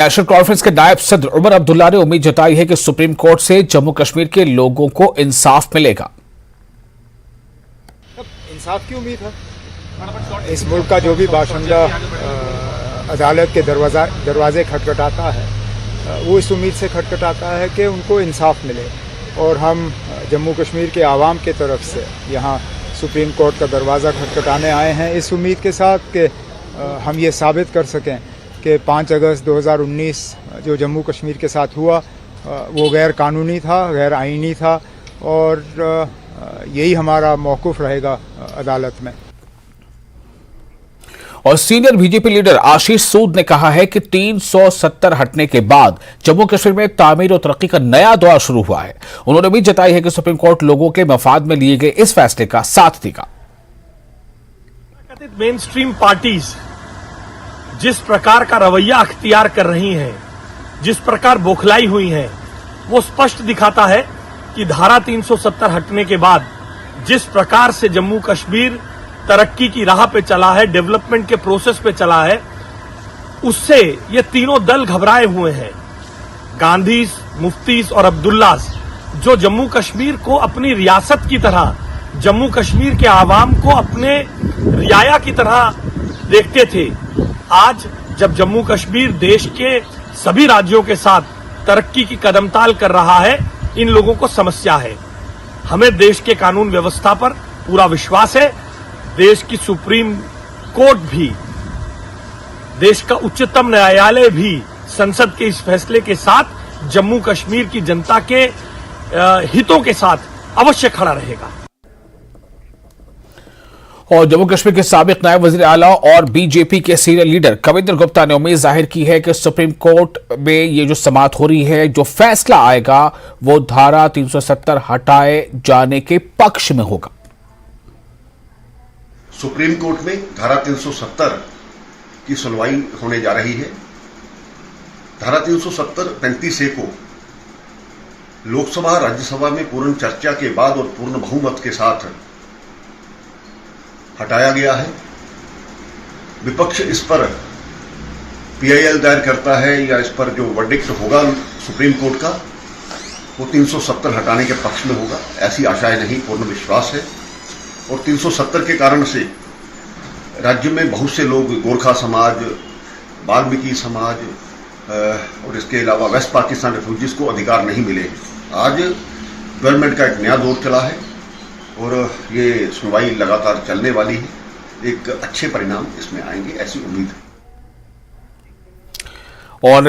National conference के नायब सदर उमर अब्दुल्ला ने उम्मीद जताई है कि सुप्रीम कोर्ट से जम्मू कश्मीर के लोगों को इंसाफ मिलेगा। इंसाफ की उम्मीद है। इस मुल्क का जो भी बाशिंदा अदालत के दरवाजे खटखटाता है, वो इस उम्मीद से खटखटाता है कि उनको इंसाफ मिले। और हम जम्मू कश्मीर के आवाम के तरफ से यहाँ सुप्रीम कोर्ट का दरवाज़ा खटखटाने आए हैं इस उम्मीद के साथ कि हम ये साबित कर सकें कि 5 अगस्त 2019 जो जम्मू कश्मीर के साथ हुआ वो गैर कानूनी था, गैर आईनी था, और यही हमारा मौक़िफ़ रहेगा अदालत में। और सीनियर बीजेपी लीडर आशीष सूद ने कहा है कि 370 हटने के बाद जम्मू कश्मीर में तामीर और तरक्की का नया दौर शुरू हुआ है। उन्होंने भी जताई है कि सुप्रीम कोर्ट लोगों के मफाद में लिए गए इस फैसले का साथ देगा। मेन स्ट्रीम पार्टीज जिस प्रकार का रवैया अख्तियार कर रही हैं, जिस प्रकार बौखलाई हुई हैं, वो स्पष्ट दिखाता है कि धारा 370 हटने के बाद जिस प्रकार से जम्मू कश्मीर तरक्की की राह पे चला है, डेवलपमेंट के प्रोसेस पे चला है, उससे ये तीनों दल घबराए हुए हैं। गांधीज, मुफ्तीज और अब्दुल्लास, जो जम्मू कश्मीर को अपनी रियासत की तरह, जम्मू कश्मीर के आवाम को अपने रियाया की तरह देखते थे, आज जब जम्मू कश्मीर देश के सभी राज्यों के साथ तरक्की की कदमताल कर रहा है, इन लोगों को समस्या है। हमें देश के कानून व्यवस्था पर पूरा विश्वास है। देश की सुप्रीम कोर्ट भी, देश का उच्चतम न्यायालय भी संसद के इस फैसले के साथ जम्मू कश्मीर की जनता के हितों के साथ अवश्य खड़ा रहेगा। और जम्मू कश्मीर के साबिक नायब वजीर आला और बीजेपी के सीनियर लीडर कविंद्र गुप्ता ने उम्मीद जाहिर की है कि सुप्रीम कोर्ट में ये जो समाअत हो रही है, जो फैसला आएगा वो धारा 370 हटाए जाने के पक्ष में होगा। सुप्रीम कोर्ट में धारा 370 की सुनवाई होने जा रही है। धारा 370 35 ए को लोकसभा राज्यसभा में पूर्ण चर्चा के बाद और पूर्ण बहुमत के साथ हटाया गया है। विपक्ष इस पर पीआईएल दायर करता है या इस पर जो वर्डिक्ट होगा सुप्रीम कोर्ट का, वो 370 हटाने के पक्ष में होगा, ऐसी आशाएं नहीं, पूर्ण विश्वास है। और 370 के कारण से राज्य में बहुत से लोग, गोरखा समाज, वाल्मीकि समाज और इसके अलावा वेस्ट पाकिस्तान रेफ्यूजीज को अधिकार नहीं मिले। आज गवर्नमेंट का एक नया दौर चला है और ये सुनवाई लगातार चलने वाली है। एक अच्छे परिणाम इसमें आएंगे, ऐसी उम्मीद है। और